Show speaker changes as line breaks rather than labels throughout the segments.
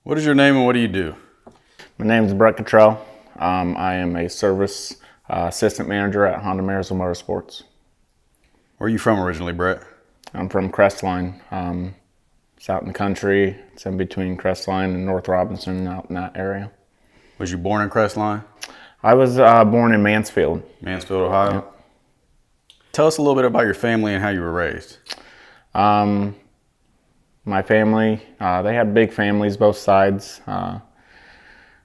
What is your name and what do you do?
My name is Gatrell. I am a service assistant manager at Honda Marysville Motorsports.
Where are you from originally, Brett?
I'm from Crestline. It's out in the country. It's in between Crestline and North Robinson, out in that area.
Was you born in Crestline?
I was born in Mansfield.
Mansfield, Ohio?
Yep.
Tell us a little bit about your family and how you were raised.
My family, they had big families, both sides. I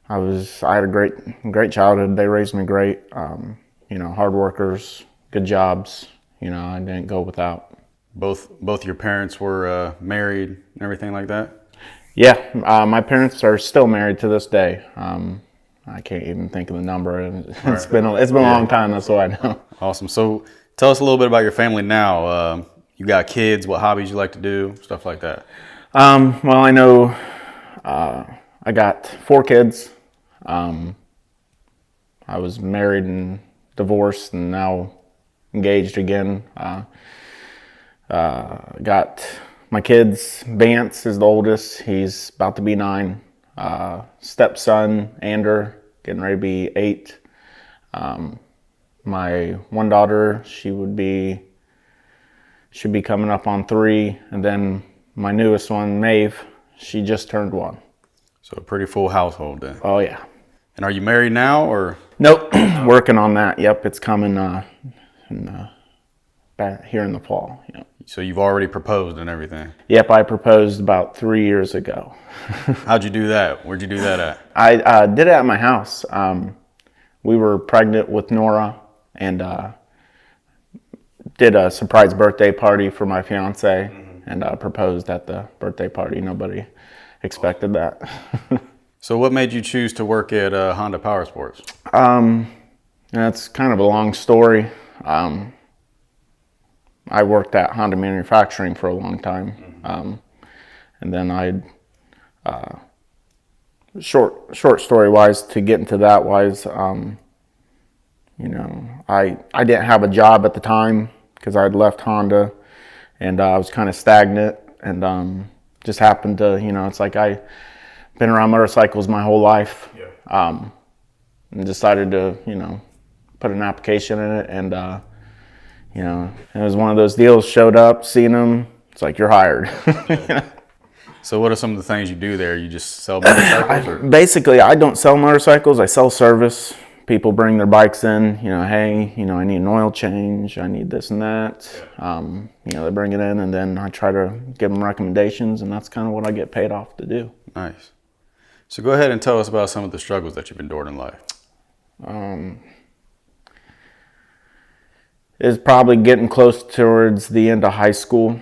had a great childhood. They raised me great. Hard workers, good jobs. I didn't go without.
Both your parents were married and everything like that?
Yeah, my parents are still married to this day. I can't even think of the number. It's been a long time. That's what I know.
Awesome. So tell us a little bit about your family now. You got kids, what hobbies you like to do, stuff like that.
Well, I know I got 4 kids. I was married and divorced and now engaged again. Got my kids. Vance is the oldest. He's about to be 9. Stepson, Ander, getting ready to be 8. My one daughter, should be coming up on 3. And then my newest one, Maeve, she just turned 1.
So a pretty full household then.
Oh, yeah.
And are you married now or?
Nope, working on that. Yep, it's coming back here in the fall. Yep.
So you've already proposed and everything?
Yep, I proposed about 3 years ago.
How'd you do that? Where'd you do that at?
I did it at my house. We were pregnant with Nora and did a surprise birthday party for my fiance and proposed at the birthday party. Nobody expected that.
So what made you choose to work at Honda Power Sports?
That's kind of a long story. I worked at Honda Manufacturing for a long time. And then short story wise, to get into that wise, I didn't have a job at the time because I had left Honda and I was kind of stagnant and just happened to, it's like I've been around motorcycles my whole life. Yeah. And decided to, put an application in it and, it was one of those deals, showed up, seen them, it's like, you're hired.
So what are some of the things you do there? You just sell motorcycles?
Basically, I don't sell motorcycles. I sell service. People bring their bikes in, hey, I need an oil change. I need this and that. They bring it in and then I try to give them recommendations and that's kind of what I get paid off to do.
Nice. So go ahead and tell us about some of the struggles that you've endured in life.
Is probably getting close towards the end of high school.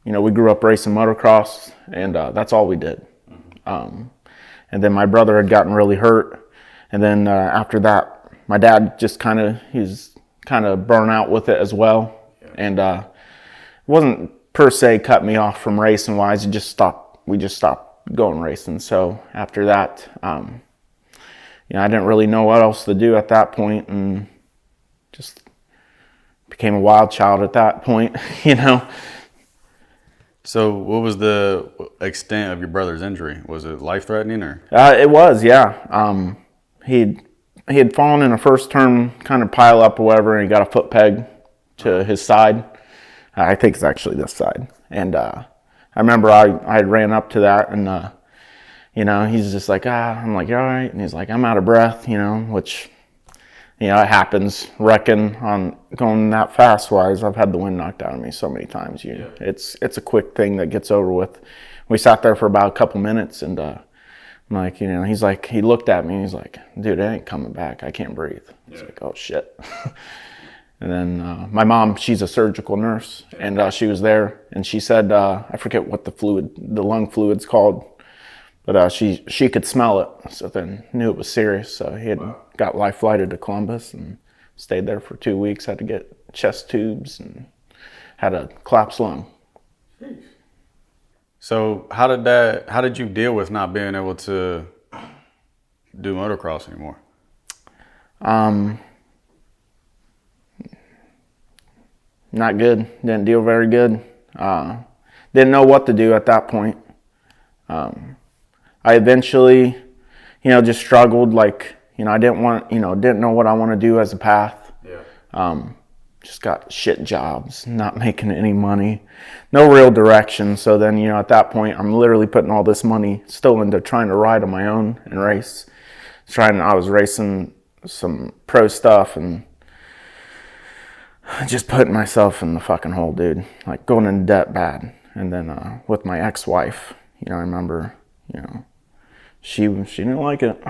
We grew up racing motocross, and that's all we did. And then my brother had gotten really hurt, and then after that, my dad just he's kind of burnt out with it as well, and wasn't per se cut me off from racing wise. We just stopped going racing. So after that, I didn't really know what else to do at that point, and just became a wild child at that point,
So what was the extent of your brother's injury? Was it life-threatening or?
It was, yeah. He had fallen in a first turn kind of pile up or whatever, and he got a foot peg to his side. I think it's actually this side. And I remember I had ran up to that and, he's just like, I'm like, you all right? And he's like, I'm out of breath, which, it happens. Wrecking on going that fast wise, I've had the wind knocked out of me so many times. It's a quick thing that gets over with. We sat there for about a couple minutes and I'm like, he's like, he looked at me and he's like, dude, it ain't coming back. I can't breathe. It's like, oh shit. And then my mom, she's a surgical nurse and she was there and she said, I forget what the lung fluid's called, but she could smell it, so then knew it was serious. So he had got life flighted to Columbus and stayed there for 2 weeks. Had to get chest tubes and had a collapsed lung.
So how did you deal with not being able to do motocross anymore?
Not good. Didn't deal very good. Didn't know what to do at that point. I eventually, just struggled. Like, I didn't know what I want to do as a path.
Yeah.
Just got shit jobs, not making any money, no real direction. So then, at that point, I'm literally putting all this money still into trying to ride on my own and race. I was racing some pro stuff and just putting myself in the fucking hole, dude. Like going into debt bad. And then with my ex-wife, I remember, she didn't like it,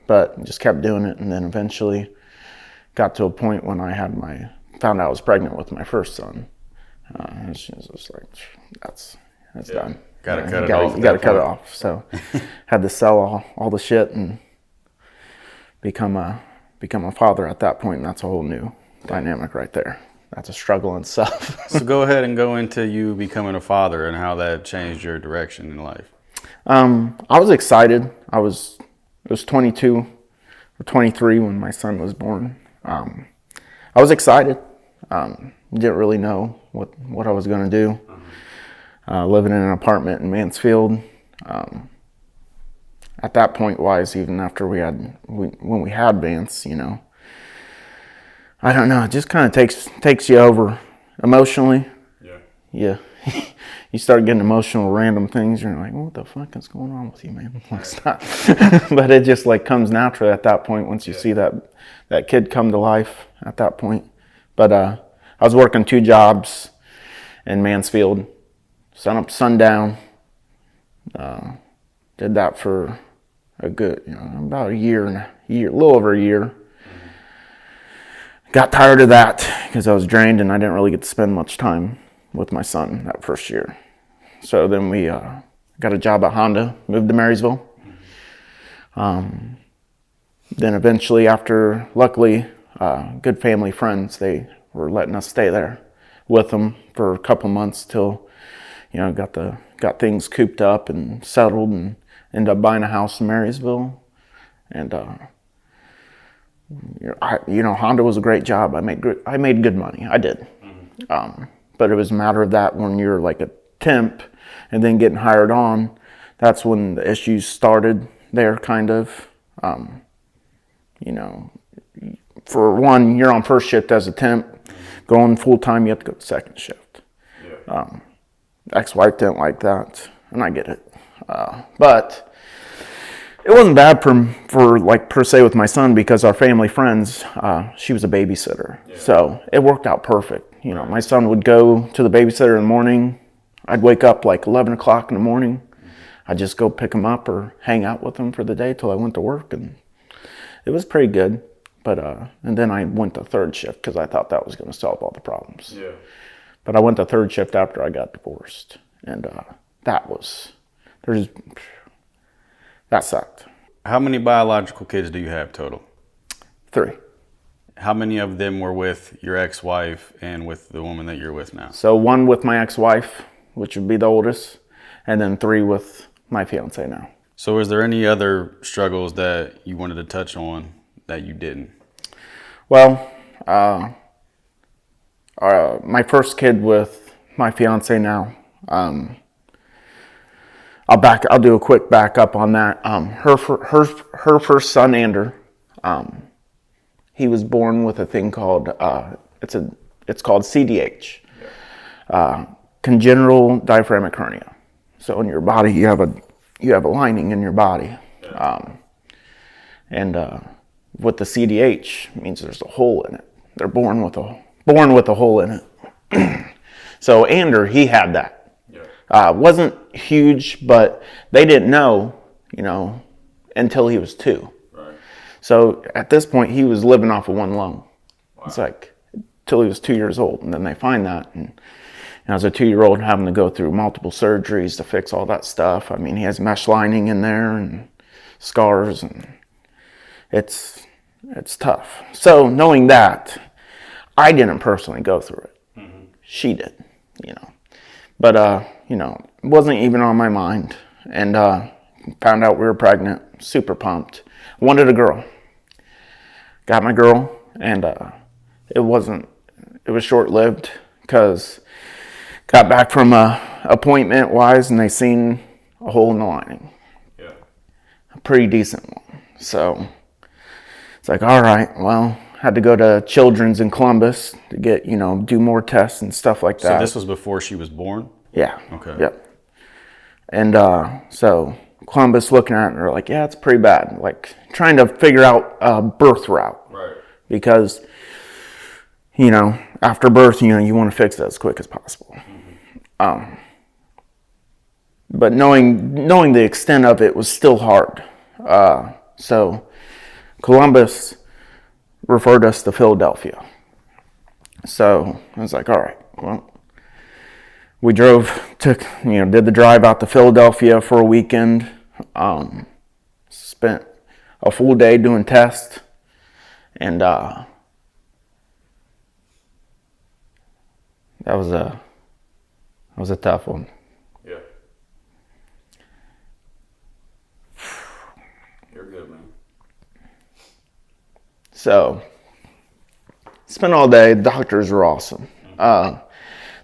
but just kept doing it. And then eventually got to a point when found out I was pregnant with my first son. And she was just like, that's done.
Gotta cut it off.
You gotta cut it off. So had to sell all the shit and become a father at that point. And that's a whole new dynamic right there. That's a struggle in itself.
So go ahead and go into you becoming a father and how that changed your direction in life.
I was excited. I was 22 or 23 when my son was born. I was excited. Didn't really know what I was going to do. Living in an apartment in Mansfield. At that point, even after when we had Vance, I don't know. It just kind of takes you over emotionally. Yeah. You start getting emotional, random things. You're like, what the fuck is going on with you, man? Like, stop. But it just like comes naturally at that point once you see that kid come to life at that point. But I was working 2 jobs in Mansfield, sun up, sundown. Did that for a good, about a little over a year. Got tired of that because I was drained and I didn't really get to spend much time with my son that first year. So then we got a job at Honda, moved to Marysville. Then eventually luckily, good family friends, they were letting us stay there with them for a couple months till, got things cooped up and settled and ended up buying a house in Marysville. And, Honda was a great job. I made good money. I did. But it was a matter of that when you're like a temp and then getting hired on, that's when the issues started there, kind of. For one, you're on first shift as a temp. Going full time, you have to go to second shift. Ex-wife didn't like that, and I get it. But it wasn't bad for like per se with my son because our family friends, she was a babysitter. So it worked out perfect. My son would go to the babysitter in the morning. I'd wake up like 11 o'clock in the morning. I'd just go pick him up or hang out with him for the day till I went to work. And it was pretty good. But and then I went to third shift because I thought that was going to solve all the problems. But I went to third shift after I got divorced. And that sucked.
How many biological kids do you have total?
3.
How many of them were with your ex-wife and with the woman that you're with now?
So 1 with my ex-wife, which would be the oldest, and then 3 with my fiance now.
So is there any other struggles that you wanted to touch on that you didn't?
Well, my first kid with my fiance now, I'll do a quick backup on that. Her first son, Ander, he was born with a thing called it's called CDH, congenital diaphragmatic hernia. So in your body, you have a lining in your body, and with the CDH it means there's a hole in it. They're born with a hole in it. So Ander, he had that. Wasn't huge, but they didn't know, until he was 2.
Right.
So at this point, he was living off of 1 lung. Wow. It's like till he was 2 years old, and then they find that, and as a 2-year-old, having to go through multiple surgeries to fix all that stuff. I mean, he has mesh lining in there and scars, and it's tough. So knowing that, I didn't personally go through it. Mm-hmm. She did, But, it wasn't even on my mind. And found out we were pregnant, super pumped. Wanted a girl. Got my girl, and it was short-lived because got back from appointment-wise, and they seen a hole in the lining.
Yeah.
A pretty decent one. So it's like, all right, well, had to go to Children's in Columbus to get, do more tests and stuff like that.
So this was before she was born?
Yeah.
Okay.
Yep. And so Columbus looking at it, and they're like, yeah, it's pretty bad. Like trying to figure out a birth route.
Right.
Because, after birth, you want to fix it as quick as possible. But knowing the extent of it was still hard. So Columbus referred us to Philadelphia. So I was like, all right, well, we did the drive out to Philadelphia for a weekend. Spent a full day doing tests. And that was a tough one.
Yeah. You're good, man.
So, spent all day. Doctors were awesome. The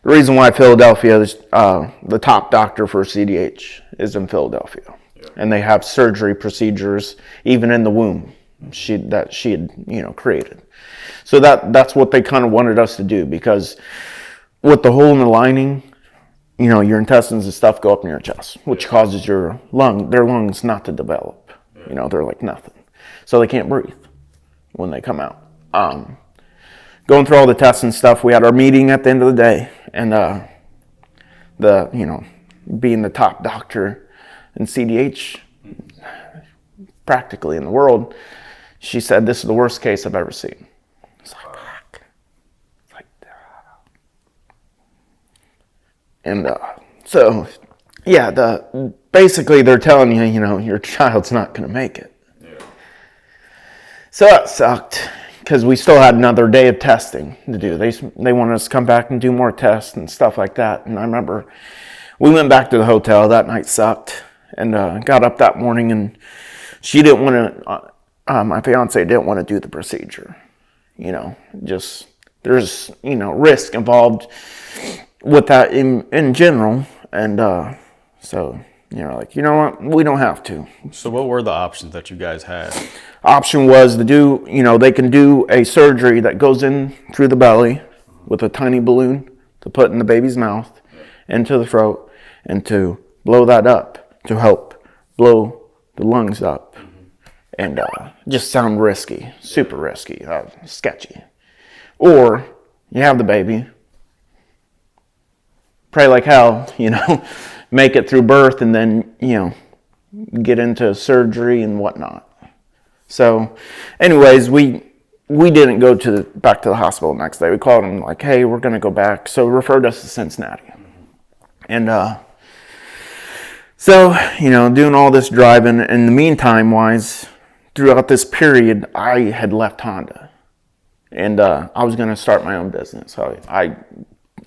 reason why Philadelphia is the top doctor for CDH is in Philadelphia, and they have surgery procedures even in the womb she had created. So that's what they kind of wanted us to do, because with the hole in the lining, your intestines and stuff go up in your chest, which causes their lungs not to develop. They're like nothing, so they can't breathe when they come out. Going through all the tests and stuff, we had our meeting at the end of the day, and being the top doctor in CDH practically in the world, she said, this is the worst case I've ever seen. It's like, fuck. It's like, and so, yeah, basically they're telling you, your child's not going to make it. Yeah. So that sucked, because we still had another day of testing to do. They wanted us to come back and do more tests and stuff like that. And I remember we went back to the hotel. That night sucked, and got up that morning, and she didn't want to. My fiance didn't want to do the procedure. Just there's risk involved with that in general, and so like, what, we don't have to.
So what were the options that you guys had?
Option was to do, they can do a surgery that goes in through the belly with a tiny balloon to put in the baby's mouth, into the throat, and to blow that up to help blow the lungs up. And just sound risky, super risky, sketchy. Or you have the baby, pray like hell, make it through birth, and then, get into surgery and whatnot. So anyways, we didn't go back to the hospital the next day. We called them like, hey, we're going to go back. So referred us to Cincinnati. And so, doing all this driving, in the meantime wise, throughout this period, I had left Honda, and I was going to start my own business. So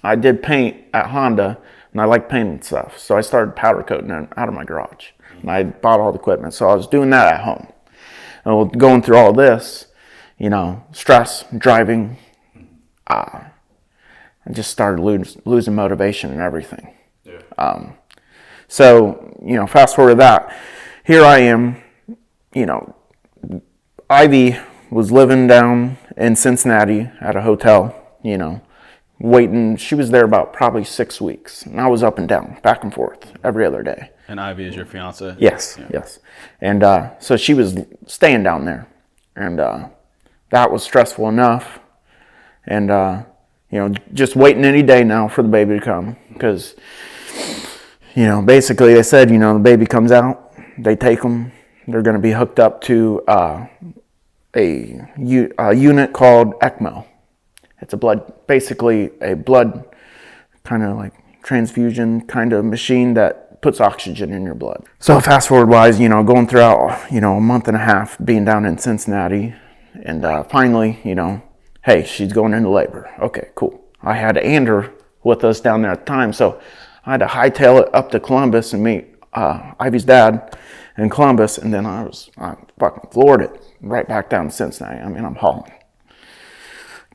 I did paint at Honda, and I like painting stuff. So I started powder coating out of my garage, and I bought all the equipment. So I was doing that at home. And going through all this, stress, driving, I just started losing motivation and everything. Yeah. So, fast forward to that, here I am, Ivy was living down in Cincinnati at a hotel, waiting. She was there about probably 6 weeks, and I was up and down, back and forth every other day.
And Ivy is your fiance?
Yes, yeah. Yes. And so she was staying down there, and that was stressful enough. And just waiting any day now for the baby to come, because basically they said, the baby comes out, they take them. They're going to be hooked up to a unit called ECMO. It's basically a blood kind of like transfusion kind of machine that puts oxygen in your blood. So fast forward wise, going throughout, a month and a half being down in Cincinnati, and finally, hey, she's going into labor. Okay, cool. I had Andrew with us down there at the time, so I had to hightail it up to Columbus and meet Ivy's dad in Columbus, and then I fucking floored it right back down to Cincinnati. I mean, I'm hauling.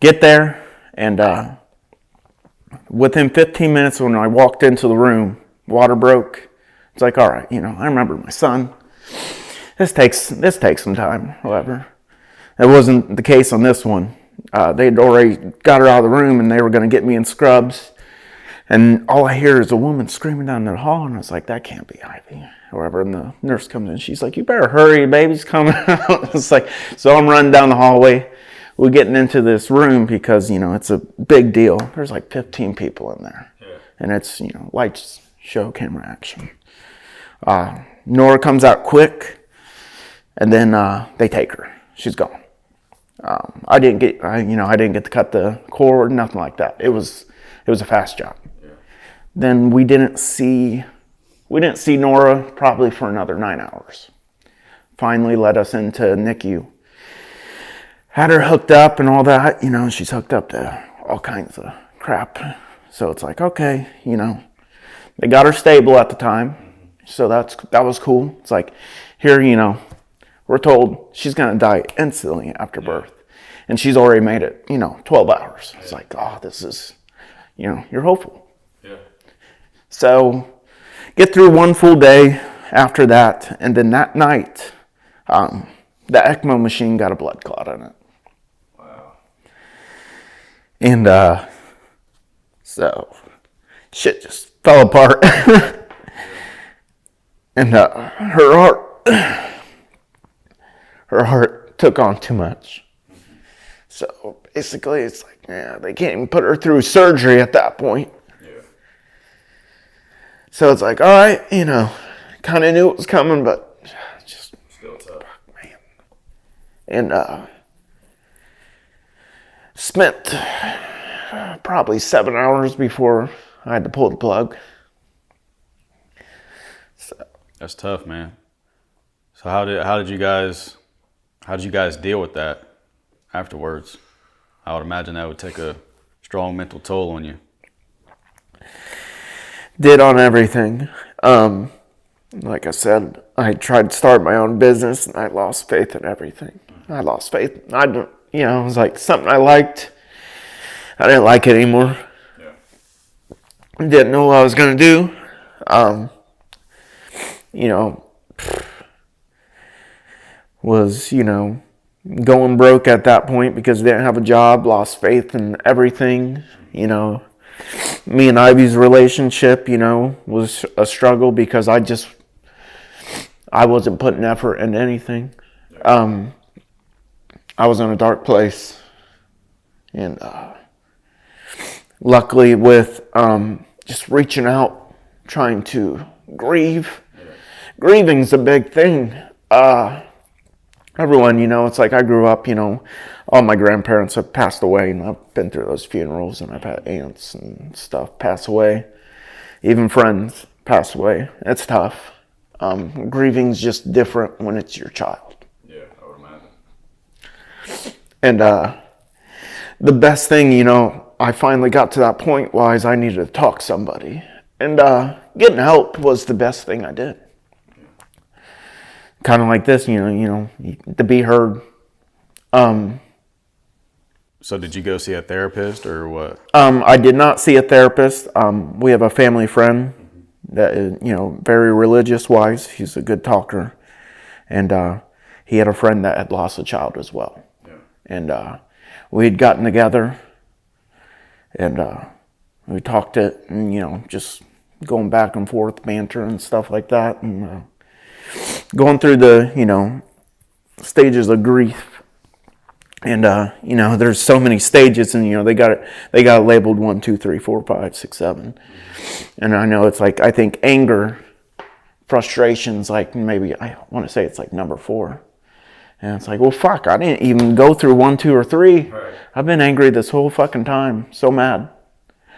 Get there, and within 15 minutes when I walked into the room, water broke, It's like, all right, I remember my son. This takes some time, however. It wasn't the case on this one. They'd already got her out of the room, and they were going to get me in scrubs. And all I hear is a woman screaming down the hall, and I was like, that can't be Ivy. However, and the nurse comes in. She's like, you better hurry, baby's coming out. It's like, so I'm running down the hallway. We're getting into this room because, it's a big deal. There's like 15 people in there. Yeah. And it's, lights, show, camera, action. Nora comes out quick, and then they take her. She's gone. I didn't get to cut the cord, nothing like that. It was a fast job. Yeah. Then we didn't see Nora probably for another 9 hours. Finally let us into NICU. Had her hooked up and all that, she's hooked up to all kinds of crap. So it's like, okay, they got her stable at the time. So that was cool. It's like, here, we're told she's going to die instantly after birth. And she's already made it, 12 hours. It's like, oh, this is, you're hopeful. Yeah. So get through one full day after that. And then that night, the ECMO machine got a blood clot in it. Wow. And so shit just fell apart. And her heart took on too much. So basically it's like, they can't even put her through surgery at that point. Yeah. So it's like, all right, kind of knew it was coming, but just still tough, man. And spent probably 7 hours before I had to pull the plug. So
that's tough, man. So how did you guys deal with that afterwards? I would imagine that would take a strong mental toll on you.
Did on everything. Like I said, I tried to start my own business, and I lost faith in everything. I lost faith. It was like something I liked. I didn't like it anymore. Yeah. Didn't know what I was going to do. Was, going broke at that point because I didn't have a job, lost faith in everything. Me and Ivy's relationship, was a struggle because I wasn't putting effort into anything. I was in a dark place. And luckily with just reaching out, trying to grieve. Grieving's a big thing. Everyone, it's like I grew up, all my grandparents have passed away, and I've been through those funerals, and I've had aunts and stuff pass away. Even friends pass away. It's tough. Grieving's just different when it's your child.
Yeah, I would imagine.
And the best thing, I finally got to that point was I needed to talk to somebody. And getting help was the best thing I did. Kind of like this, to be heard.
So did you go see a therapist or what?
I did not see a therapist. We have a family friend that is, very religious-wise. He's a good talker. And he had a friend that had lost a child as well. Yeah. And we had gotten together, and we talked it, and, just going back and forth, banter and stuff like that. And going through the, stages of grief. And, there's so many stages, and, they got it labeled 1, 2, 3, 4, 5, 6, 7. And I know it's like, I think anger, frustration's like maybe, I want to say it's like number 4. And it's like, well, fuck, I didn't even go through 1, 2, or 3. Right. I've been angry this whole fucking time. So mad.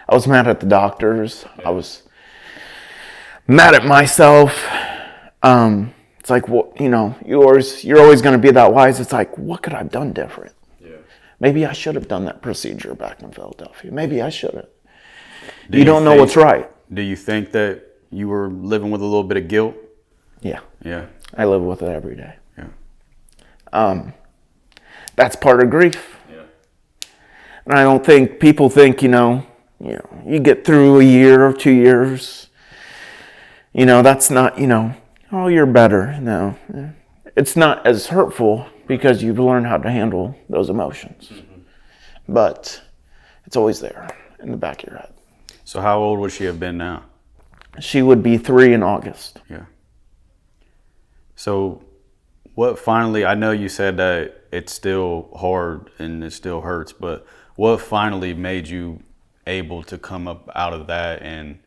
I was mad at the doctors. Yeah. I was mad at myself. It's like, well, you're always going to be that wise. It's like, what could I have done different? Yeah. Maybe I should have done that procedure back in Philadelphia. Maybe I should have. You don't know what's right.
Do you think that you were living with a little bit of guilt?
Yeah.
Yeah.
I live with it every day.
Yeah.
That's part of grief.
Yeah.
And I don't think people think, you get through a year or 2 years, that's not, oh, you're better. No, it's not as hurtful because you've learned how to handle those emotions. But it's always there in the back of your head.
So how old would she have been now?
She would be 3 in August.
Yeah. So what finally, I know you said that it's still hard and it still hurts, but what finally made you able to come up out of that and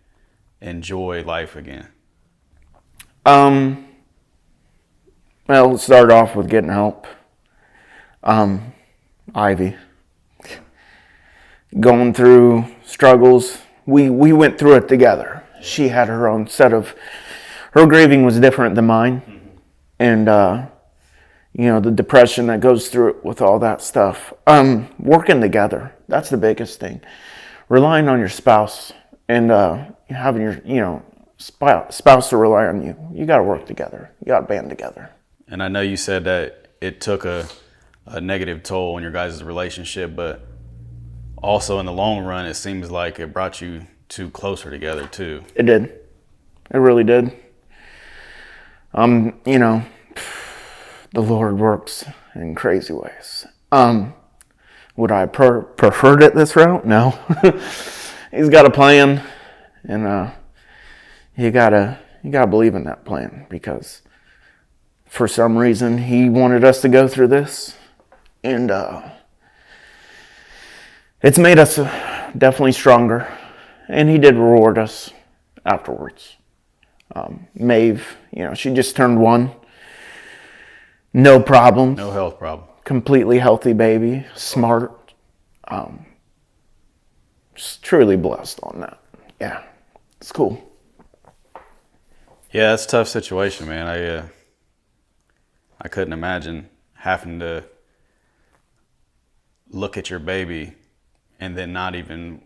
enjoy life again?
Well, let's start off with getting help. Ivy. Going through struggles. We went through it together. She had her own set of, her grieving was different than mine. And, the depression that goes through it with all that stuff. Working together. That's the biggest thing. Relying on your spouse and having your, spouse to rely on you. You got to work together. You got to band together.
And I know you said that it took a negative toll on your guys' relationship, but also in the long run, it seems like it brought you two closer together too.
It did. It really did. The Lord works in crazy ways. Would I preferred it this route? No. He's got a plan, and you gotta believe in that plan, because for some reason he wanted us to go through this, and it's made us definitely stronger, and he did reward us afterwards. Maeve, she just turned 1. No problems.
No health problem.
Completely healthy baby, smart. Just truly blessed on that. Yeah, it's cool.
Yeah, that's a tough situation, man. I couldn't imagine having to look at your baby and then not even,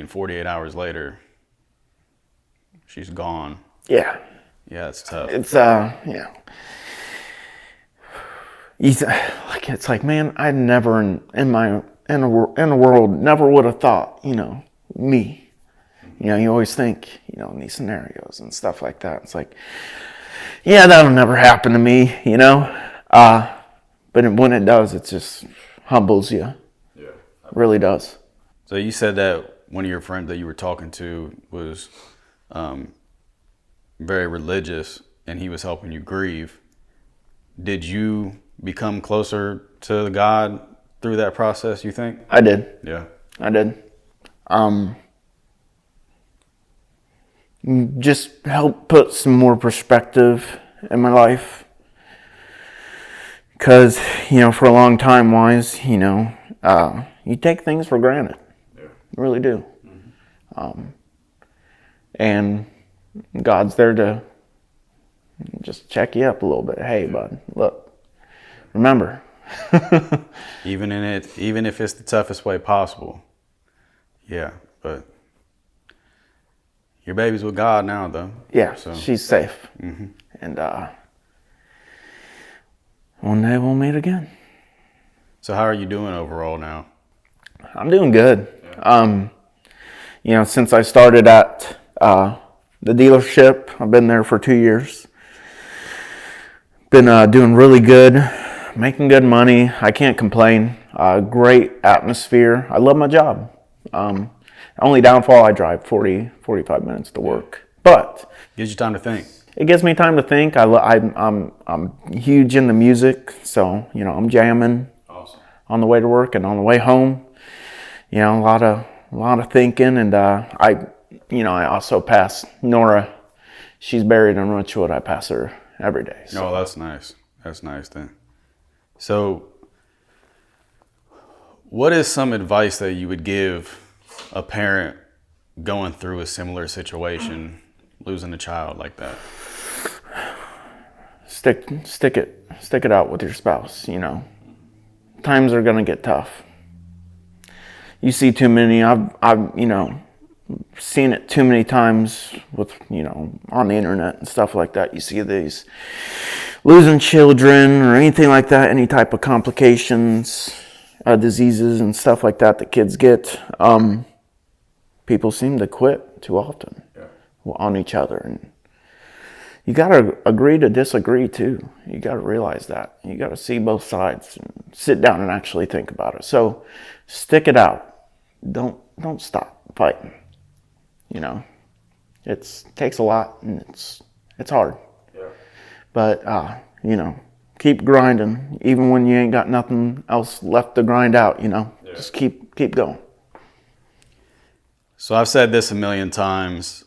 48 hours later, she's gone.
Yeah.
Yeah, it's tough.
It's, it's like, man, I never in a world never would have thought, me. You always think, in these scenarios and stuff like that. It's like, yeah, that'll never happen to me, But when it does, it just humbles you. Yeah. It really does.
So you said that one of your friends that you were talking to was very religious, and he was helping you grieve. Did you become closer to God through that process, you think?
I did.
Yeah.
I did. Just help put some more perspective in my life. Because, for a long time wise, you take things for granted. Yeah. You really do. Mm-hmm. And God's there to just check you up a little bit. Hey, bud, look, remember.
Even if it's the toughest way possible. Yeah, but your baby's with God now, though.
Yeah,
so.
She's safe. Mm-hmm. And one day we'll meet again.
So how are you doing overall now?
I'm doing good. Yeah. Since I started at the dealership, I've been there for 2 years. Been doing really good, making good money. I can't complain. Great atmosphere. I love my job. Only downfall, I drive 45 minutes to work. But
gives you time to think.
It gives me time to think. I'm huge into music, so I'm jamming. Awesome. On the way to work and on the way home. A lot of thinking, and I also pass Nora. She's buried in Richwood. I pass her every day. So.
Oh, that's nice. That's nice then. So, what is some advice that you would give a parent going through a similar situation, losing a child like that?
Stick it out with your spouse. Times are gonna get tough. You see too many. I've seen it too many times with on the internet and stuff like that. You see these losing children or anything like that, any type of complications, diseases and stuff like that kids get. People seem to quit too often on each other, and you got to agree to disagree too. You got to realize that. You got to see both sides and sit down and actually think about it. So stick it out. Don't stop fighting. You know, it takes a lot and it's hard.
Yeah.
But you know, keep grinding even when you ain't got nothing else left to grind out, you know. Yeah. Just keep going.
So I've said this a million times.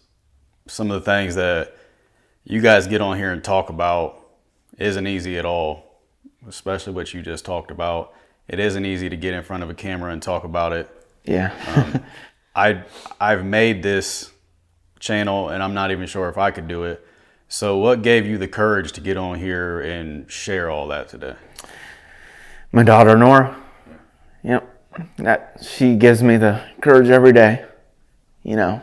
Some of the things that you guys get on here and talk about isn't easy at all, especially what you just talked about. It isn't easy to get in front of a camera and talk about it.
Yeah.
I've made this channel and I'm not even sure if I could do it. So what gave you the courage to get on here and share all that today?
My daughter, Nora. Yep. She gives me the courage every day. You know,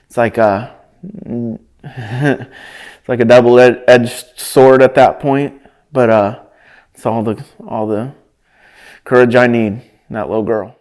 it's like it's like a double-edged sword at that point, but it's all the courage I need in that little girl.